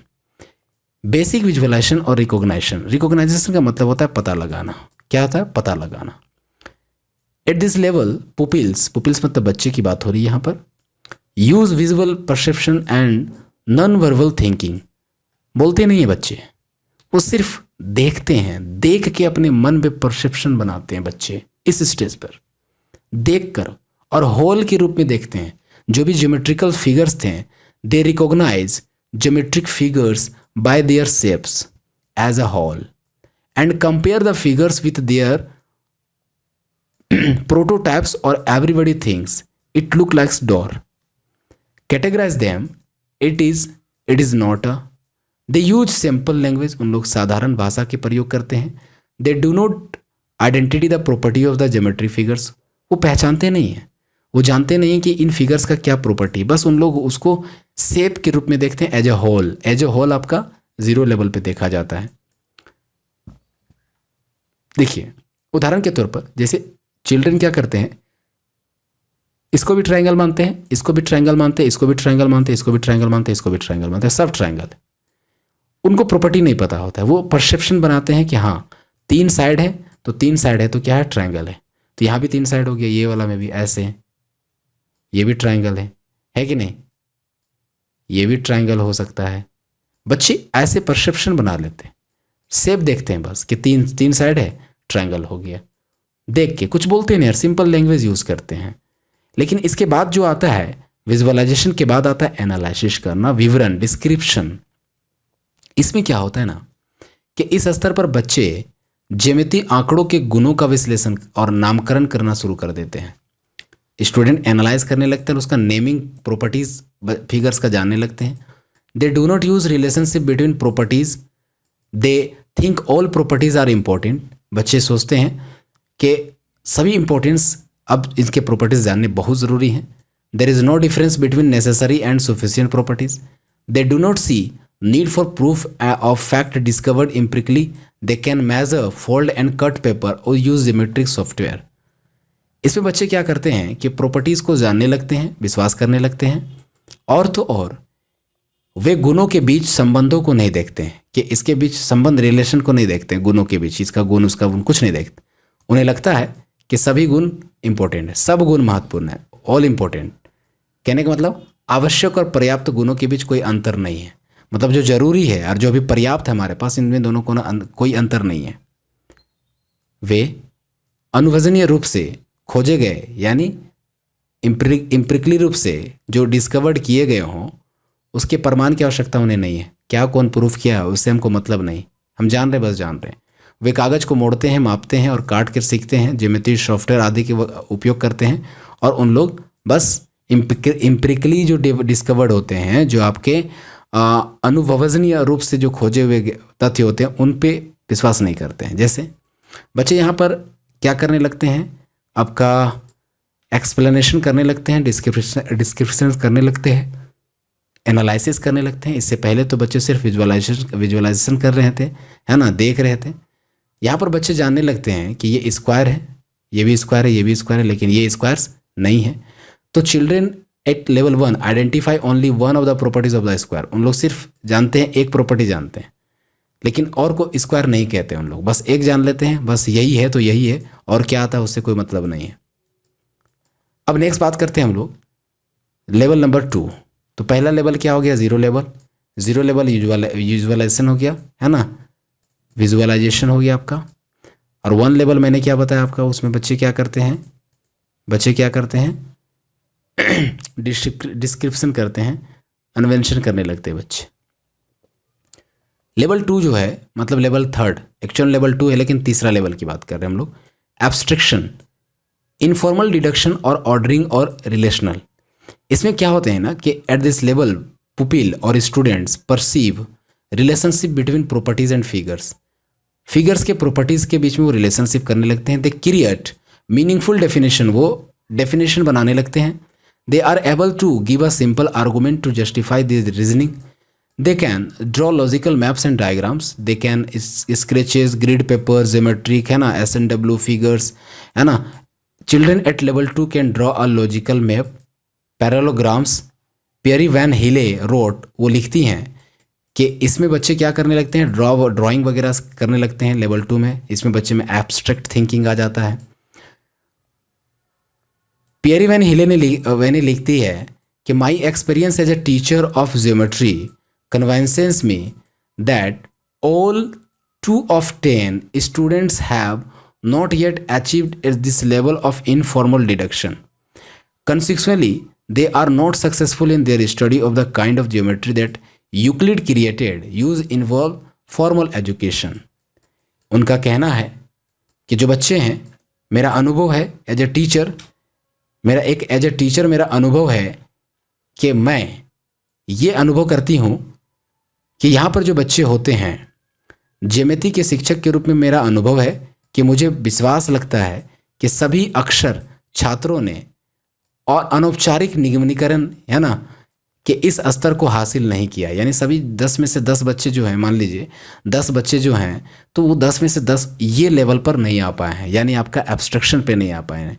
बेसिक विजुअलाइजेशन और रिकॉग्नाइजेशन। रिकॉग्नाइजेशन का मतलब होता है पता लगाना। क्या होता है, पता लगाना। एट दिस लेवल पुपिल्स मतलब बच्चे की बात हो रही है यहाँ पर, use visual perception and non verbal thinking. बोलते नहीं है बच्चे, वो सिर्फ देखते हैं, देख के अपने मन में परसेप्शन बनाते हैं बच्चे। इस स्टेज पर देख कर और होल के रूप में देखते हैं। जो भी ज्योमेट्रिकल फिगर्स थे, they recognize geometric figures by their shapes as a whole and compare the figures with their prototypes or everybody thinks it look like door. Categorize them, it is not a, they use simple language, उन लोग साधारण भाषा के प्रयोग करते हैं। They do not identify the property of the geometry figures, वो पहचानते नहीं हैं, वो जानते नहीं हैं कि इन फिगर्स का क्या प्रॉपर्टी, बस उन लोग उसको शेप के रूप में देखते हैं, एज ए होल आपका 0 लेवल पे देखा जाता है। देखिए उदाहरण के तौर पर, जैसे चिल्ड्रन क्या करते हैं, इसको भी ट्रायंगल मानते हैं, इसको भी ट्रायंगल मानते हैं, इसको भी ट्रायंगल मानते हैं, इसको भी ट्रायंगल मानते हैं, इसको भी ट्रायंगल मानते हैं, सब ट्रायंगल। उनको प्रॉपर्टी नहीं पता होता है, वो परसेप्शन बनाते हैं कि हाँ 3 साइड है, तो 3 साइड है तो क्या है, ट्रायंगल है। तो यहाँ भी 3 साइड हो गया, ये वाला में भी ऐसे है, ये भी ट्रायंगल है कि नहीं, ये भी ट्रायंगल हो सकता है। बच्चे ऐसे परसेप्शन बना लेते हैं, शेप देखते हैं बस कि 3 साइड है, ट्रायंगल हो गया, देख के कुछ बोलते नहीं यार, सिंपल लैंग्वेज यूज करते हैं। लेकिन इसके बाद जो आता है, विजुअलाइजेशन के बाद आता है एनालिसिस करना, विवरण, डिस्क्रिप्शन। इसमें क्या होता है ना कि इस स्तर पर बच्चे ज्यामिति आंकड़ों के गुणों का विश्लेषण और नामकरण करना शुरू कर देते हैं। स्टूडेंट एनालाइज करने लगते हैं, उसका नेमिंग प्रॉपर्टीज फिगर्स का जानने लगते हैं। They do not use relationship between properties, they think all properties are important. बच्चे सोचते हैं कि सभी इंपॉर्टेंस अब इसके प्रॉपर्टीज जानने बहुत ज़रूरी हैं। There is no difference between necessary and sufficient properties. They do not see need for proof of fact discovered empirically. They can measure, fold and cut paper और यूज जियोमेट्रिक सॉफ्टवेयर। इसमें बच्चे क्या करते हैं कि प्रॉपर्टीज़ को जानने लगते हैं, विश्वास करने लगते हैं, और तो और वे गुणों के बीच संबंधों को नहीं देखते हैं कि इसके बीच संबंध, रिलेशन को नहीं देखते हैं। गुणों के बीच इसका गुण उसका गुण कुछ नहीं देखते। उन्हें लगता है कि सभी गुण इंपॉर्टेंट है, सब गुण महत्वपूर्ण है, ऑल इंपॉर्टेंट। कहने का मतलब आवश्यक और पर्याप्त गुणों के बीच कोई अंतर नहीं है। मतलब जो जरूरी है और जो अभी पर्याप्त है हमारे पास, इनमें दोनों को कोई अंतर नहीं है। वे अनुभवनीय रूप से खोजे गए यानी इम्प्रिकली रूप से जो डिस्कवर्ड किए गए हों उसके प्रमाण की आवश्यकता उन्हें नहीं है। क्या कौन प्रूफ किया है उससे हमको मतलब नहीं, हम जान रहे, बस जान रहे हैं। वे कागज़ को मोड़ते हैं, मापते हैं और काट कर सीखते हैं, ज्योमेट्री सॉफ्टवेयर आदि के उपयोग करते हैं, और उन लोग बस इम्प्रिकली जो डिस्कवर्ड होते हैं, जो आपके अनुभवनीय रूप से जो खोजे हुए तथ्य होते हैं, उन पे विश्वास नहीं करते हैं। जैसे बच्चे यहाँ पर क्या करने लगते हैं, आपका एक्सप्लेनेशन करने लगते हैं, डिस्क्रिप्शन करने लगते हैं, एनालिसिस करने लगते हैं। इससे पहले तो बच्चे सिर्फ विजुअलाइजेशन कर रहे थे, है ना, देख रहे थे। यहाँ पर बच्चे जानने लगते हैं कि ये स्क्वायर है, ये भी स्क्वायर है, ये भी स्क्वायर है, लेकिन ये स्क्वायर्स नहीं है। तो children at level 1 identify only one of the properties of the square. उन लोग सिर्फ जानते हैं, एक प्रॉपर्टी जानते हैं, लेकिन और को स्क्वायर नहीं कहते उन लोग, बस एक जान लेते हैं, बस यही है तो यही है, और क्या आता है उससे कोई मतलब नहीं है। अब नेक्स्ट बात करते हैं हम लोग लेवल नंबर 2। तो पहला लेवल क्या हो गया, zero level. Zero level visualization हो गया, है ना, विजुअलाइजेशन हो गया आपका। और 1 लेवल मैंने क्या बताया आपका, उसमें बच्चे क्या करते हैं, डिस्क्रिप्शन करते हैं, कन्वेंशन करने लगते हैं बच्चे। लेवल 2 जो है, मतलब लेवल 3, एक्चुअल लेवल 2 है लेकिन तीसरा लेवल की बात कर रहे हैं हम लोग। एब्स्ट्रैक्शन, इनफॉर्मल डिडक्शन और ऑर्डरिंग और रिलेशनल। इसमें क्या होते हैं ना कि एट दिस लेवल पुपिल और students perceive relationship between properties and figures. Figures के प्रॉपर्टीज के बीच में वो रिलेशनशिप करने लगते हैं। दे क्रिएट मीनिंगफुल डेफिनेशन, वो डेफिनेशन बनाने लगते हैं। They are able to give a simple argument to justify this reasoning. They can draw logical maps and diagrams. They can sketches, grid paper, geometric, है ना, SNW figures, है ना। Children at level 2 can draw a logical map, parallelograms. Pierre van Hiele wrote, वो लिखती हैं कि इसमें बच्चे क्या करने लगते हैं, ड्राइंग वगैरह करने लगते हैं लेवल 2 में। इसमें बच्चे में एब्स्ट्रैक्ट थिंकिंग आ जाता है। पियरी वैन हिले ने लिखती है कि my experience as a teacher of geometry convinces me that all 2 of 10 students have not yet achieved at this level of informal deduction. Consequently, they are not successful in their study of the kind of geometry that Euclid created. Use involve formal education. उनका कहना है कि जो बच्चे हैं, मेरा अनुभव है एज ए टीचर, मेरा अनुभव है कि मैं ये अनुभव करती हूँ कि यहाँ पर जो बच्चे होते हैं, ज्यामिति के शिक्षक के रूप में मेरा अनुभव है कि मुझे विश्वास लगता है कि सभी अक्षर छात्रों ने और अनौपचारिक निगमनीकरण, है ना, कि इस स्तर को हासिल नहीं किया। यानी सभी 10 में से 10 बच्चे जो हैं, मान लीजिए 10 बच्चे जो हैं, तो वो 10 में से 10 ये लेवल पर नहीं आ पाए हैं, यानी आपका एब्स्ट्रैक्शन पे नहीं आ पाए हैं।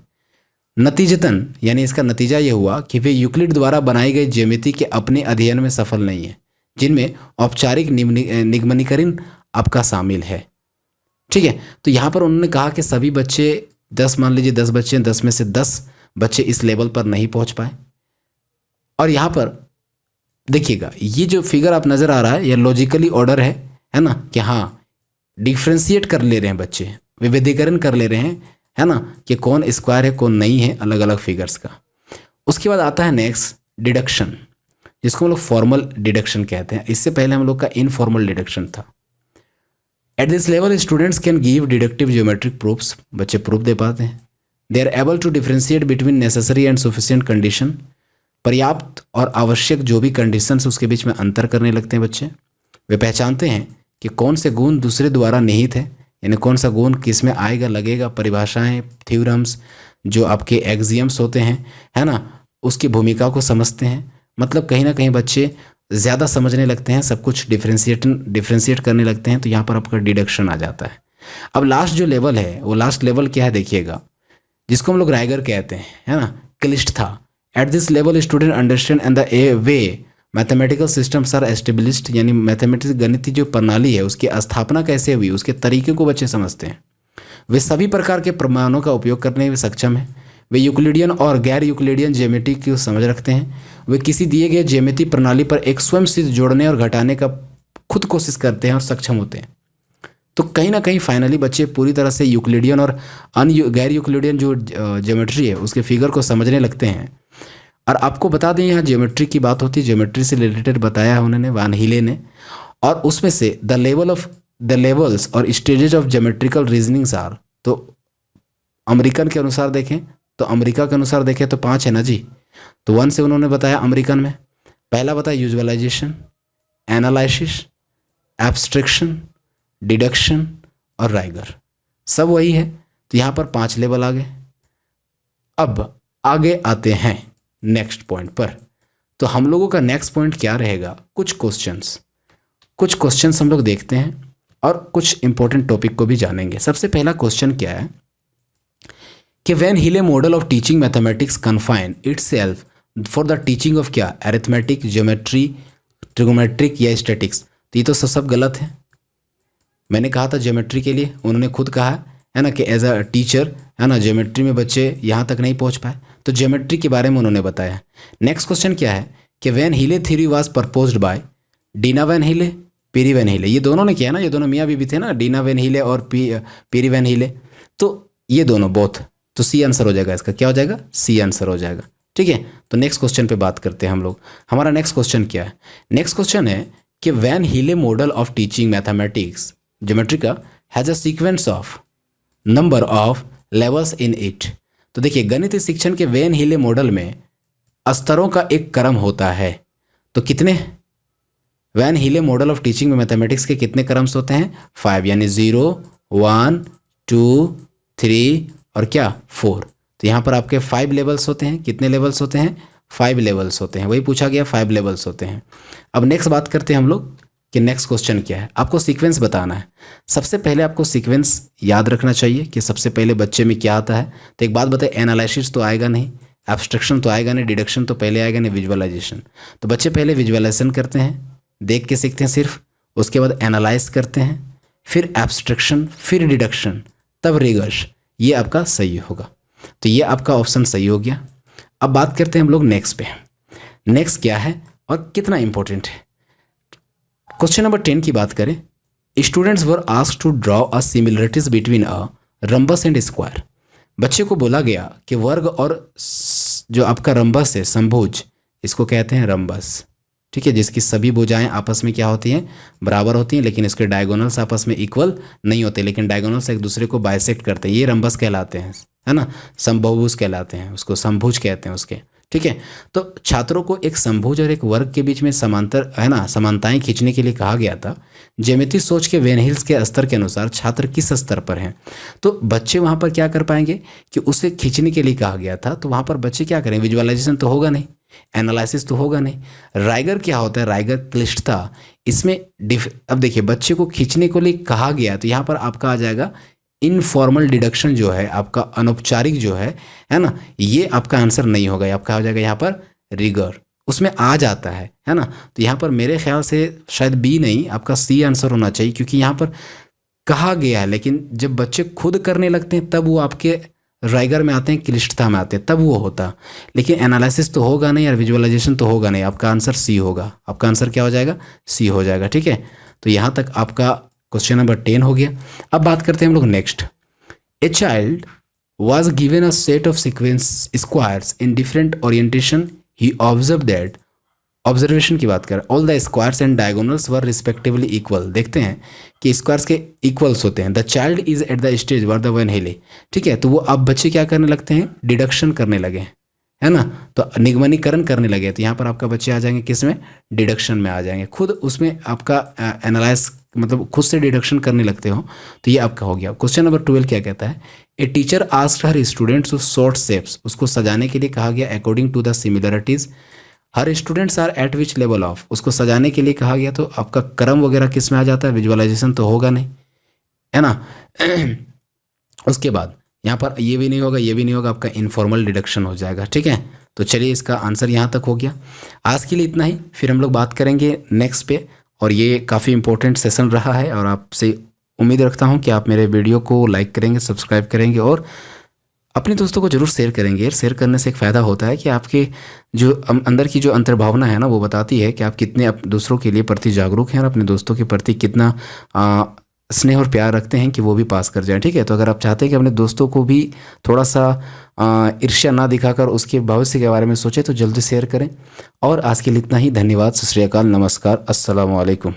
नतीजतन, यानी इसका नतीजा ये हुआ कि वे यूक्लिड द्वारा बनाई गई ज्यामिति के अपने अध्ययन में सफल नहीं है, जिनमें औपचारिक निगमनीकरण आपका शामिल है। ठीक है, तो यहाँ पर उन्होंने कहा कि सभी बच्चे 10, मान लीजिए 10 बच्चे, 10 में से 10 बच्चे इस लेवल पर नहीं पहुँच पाए। और यहाँ पर देखिएगा, ये जो फिगर आप नज़र आ रहा है, ये लॉजिकली ऑर्डर है ना, कि हाँ डिफ्रेंशिएट कर ले रहे हैं बच्चे, विभेदीकरण कर ले रहे हैं, है ना, कि कौन स्क्वायर है कौन नहीं है, अलग अलग फिगर्स का। उसके बाद आता है नेक्स्ट डिडक्शन, जिसको हम लोग फॉर्मल डिडक्शन कहते हैं। इससे पहले हम लोग का इनफॉर्मल डिडक्शन था। At this level students can give deductive geometric proofs, बच्चे प्रूफ दे पाते हैं। They are able to differentiate between necessary and sufficient condition, पर्याप्त और आवश्यक जो भी कंडीशंस उसके बीच में अंतर करने लगते हैं बच्चे। वे पहचानते हैं कि कौन से गुण दूसरे द्वारा निहित है, यानी कौन सा गुण किस में आएगा लगेगा, परिभाषाएं, थ्योरम्स, जो आपके एक्सियम्स होते हैं, है ना, उसकी भूमिका को समझते हैं। मतलब कहीं ना कहीं बच्चे ज़्यादा समझने लगते हैं, सब कुछ डिफ्रेंशिएट करने लगते हैं, तो यहाँ पर आपका डिडक्शन आ जाता है। अब लास्ट जो लेवल है वो लास्ट लेवल क्या है देखिएगा, जिसको हम लोग राइगर कहते हैं, है ना, क्लिष्ट था। At this level student understand and the way mathematical systems are established, यानी मैथमेटिक्स गणित जो प्रणाली है उसकी स्थापना कैसे हुई, उसके तरीके को बच्चे समझते हैं। वे सभी प्रकार के प्रमाणों का उपयोग करने में सक्षम हैं। वे यूक्लिडियन और गैर यूक्लिडियन ज्योमेट्री की समझ रखते हैं। वे किसी दिए गए ज्योमेट्री प्रणाली पर एक स्वयं सिद्ध जोड़ने और घटाने का खुद कोशिश करते हैं और सक्षम होते हैं। तो कहीं ना कहीं फाइनली बच्चे पूरी तरह से यूक्लिडियन और गैर यूक्लिडियन जो ज्योमेट्री है उसके फिगर को समझने लगते हैं। और आपको बता दें यहाँ ज्योमेट्री की बात होती है, ज्योमेट्री से रिलेटेड बताया है उन्होंने, वान हीले ने, और उसमें से द लेवल्स और stages of geometrical reasonings are, तो अमेरिकन के अनुसार देखें तो अमेरिका के अनुसार देखें तो 5 है ना जी। तो 1 से उन्होंने बताया अमेरिकन में, पहला बताया यूजुअलाइजेशन, एनालिसिस, एब्स्ट्रैक्शन, डिडक्शन और राइगर, सब वही है। तो यहाँ पर 5 लेवल आ गए। अब आगे आते हैं नेक्स्ट पॉइंट पर। तो हम लोगों का नेक्स्ट पॉइंट क्या रहेगा, कुछ क्वेश्चंस हम लोग देखते हैं और कुछ इंपॉर्टेंट टॉपिक को भी जानेंगे। सबसे पहला क्वेश्चन क्या है कि van Hiele model of teaching mathematics confine itself for the teaching of क्या, अरिथमेटिक, ज्योमेट्री, ट्रिगोमेट्रिक या स्टैटिक्स। तो ये तो सब गलत है। मैंने कहा था ज्योमेट्री के लिए, उन्होंने खुद कहा है ना कि एज अ टीचर, है ना, ज्योमेट्री में बच्चे यहाँ तक नहीं पहुँच पाए, तो ज्योमेट्री के बारे में उन्होंने बताया। नेक्स्ट क्वेश्चन क्या है कि van Hiele theory was proposed by Dina van Hiele, Pierre van Hiele, ये दोनों ने किया ना, ये दोनों मियाँ बीबी थे ना, डीना वैन हीले और पीरी वैन हीले, तो ये दोनों बोथ, तो सी आंसर हो जाएगा इसका, क्या हो जाएगा, सी आंसर हो जाएगा। ठीक है, तो नेक्स्ट क्वेश्चन पे बात करते हैं हम लोग। हमारा नेक्स्ट क्वेश्चन क्या है, नेक्स्ट क्वेश्चन है कि van Hiele model of teaching mathematics geometry का has a sequence of number of levels in it. तो देखिए गणित शिक्षण के वैन हीले मॉडल में स्तरों का एक क्रम होता है। तो कितने, van Hiele model of teaching में मैथमेटिक्स के कितने क्रम्स होते हैं, 5, यानी 0, 1, 2, 3 और क्या 4। तो यहाँ पर आपके 5 लेवल्स होते हैं। कितने लेवल्स होते हैं, 5 लेवल्स होते हैं, वही पूछा गया, 5 लेवल्स होते हैं। अब नेक्स्ट बात करते हैं हम लोग कि नेक्स्ट क्वेश्चन क्या है, आपको सीक्वेंस बताना है। सबसे पहले आपको सीक्वेंस याद रखना चाहिए कि सबसे पहले बच्चे में क्या आता है। तो एक बात बताए, एनालिसिस तो आएगा नहीं, एब्स्ट्रैक्शन तो आएगा नहीं, डिडक्शन तो पहले आएगा नहीं, विजुअलाइजेशन। तो बच्चे पहले विजुअलाइजेशन करते हैं, देख के सीखते हैं सिर्फ, उसके बाद एनालाइज करते हैं, फिर एब्स्ट्रैक्शन, फिर डिडक्शन, तब रिगर्स। ये आपका सही होगा। तो ये आपका ऑप्शन सही हो गया। अब बात करते हैं हम लोग नेक्स्ट पे। नेक्स्ट क्या है और कितना इंपॉर्टेंट है। क्वेश्चन नंबर 10 की बात करें, students were asked to draw a similarities between a rhombus and square. बच्चे को बोला गया कि वर्ग और जो आपका रंबस है, समभुज, इसको कहते हैं रंबस। ठीक है, जिसकी सभी भुजाएं आपस में क्या होती हैं, बराबर होती हैं, लेकिन इसके डायगोनल्स आपस में इक्वल नहीं होते, लेकिन डायगोनल्स एक दूसरे को बाइसेक्ट करते हैं, ये रंबस कहलाते हैं, है ना, समबाहुभुज कहलाते हैं, उसको समभुज कहते हैं उसके। ठीक है, तो छात्रों को एक समभुज और एक वर्ग के बीच में समांतर, है ना, समानताएं खींचने के लिए कहा गया था। ज्यामितीय सोच के वेन हिल्स के स्तर के अनुसार छात्र किस स्तर पर हैं, तो बच्चे वहाँ पर क्या कर पाएंगे कि उसे खींचने के लिए कहा गया था। तो वहाँ पर बच्चे क्या करें, विजुअलाइजेशन तो होगा नहीं, एनालिसिस तो होगा नहीं। राइगर क्या होता है, राइगर क्लिष्टता, इसमें अब देखिए बच्चे को खींचने के लिए कहा गया, तो यहाँ पर आपका आ जाएगा इनफॉर्मल डिडक्शन, जो है आपका अनौपचारिक जो है ना, ये आपका आंसर नहीं होगा, आपका हो जाएगा यहाँ पर रिगर, उसमें आ जाता है ना। तो यहाँ पर मेरे ख्याल से शायद बी नहीं, आपका सी आंसर होना चाहिए, क्योंकि यहाँ पर कहा गया है, लेकिन जब बच्चे खुद करने लगते हैं तब वो आपके राइगर में आते हैं, क्लिष्टता में आते हैं, तब वो होता। लेकिन एनालिसिस तो होगा नहीं और विजुअलाइजेशन तो होगा नहीं, आपका आंसर सी होगा। आपका आंसर क्या हो जाएगा, सी हो जाएगा। ठीक है, तो यहाँ तक आपका क्वेश्चन नंबर 10 हो गया। अब बात करते हैं हम लोग next. A child was given a set of sequence squares in different orientation, he observe that observation की बात करें, all the squares and diagonals were respectively equal. देखते हैं कि स्क्वायर्स के इक्वल्स होते हैं। The child is at the stage were the one हेले। ठीक है, तो वो अब बच्चे क्या करने लगते हैं, डिडक्शन करने लगे, है ना। तो निगमनीकरण करने लगे, तो यहाँ पर आपका बच्चे आ जाएंगे किस में, डिडक्शन में आ जाएंगे। खुद उसमें आपका एनालाइज मतलब खुद से डिडक्शन करने लगते हो, तो ये आपका हो गया। क्वेश्चन नंबर 12 क्या कहता है, a teacher asked her students to sort shapes. उसको सजाने के लिए कहा गया according to the similarities. Her students are at which level of, उसको सजाने के लिए कहा गया, तो आपका क्रम वगैरह किस में आ जाता है, विजुअलाइजेशन तो होगा नहीं, है ना। उसके बाद यहाँ पर ये भी नहीं होगा, ये भी नहीं होगा, आपका इनफॉर्मल डिडक्शन हो जाएगा। ठीक है, तो चलिए इसका आंसर यहाँ तक हो गया। आज के लिए इतना ही, फिर हम लोग बात करेंगे नेक्स्ट पे। और ये काफ़ी इंपॉर्टेंट सेशन रहा है, और आपसे उम्मीद रखता हूँ कि आप मेरे वीडियो को लाइक करेंगे, सब्सक्राइब करेंगे, और अपने दोस्तों को जरूर शेयर करेंगे। शेयर करने से एक फ़ायदा होता है कि आपके जो अंदर की जो अंतर्भावना है ना, वो बताती है कि आप कितने दूसरों के लिए प्रति जागरूक हैं, और अपने दोस्तों के प्रति कितना स्नेह और प्यार रखते हैं कि वो भी पास कर जाए। ठीक है, तो अगर आप चाहते हैं कि अपने दोस्तों को भी थोड़ा सा ईर्ष्या ना दिखाकर उसके भविष्य के बारे में सोचें, तो जल्दी शेयर करें। और आज के लिए इतना ही, धन्यवाद, सत श्री अकाल, नमस्कार, अस्सलाम वालेकुम।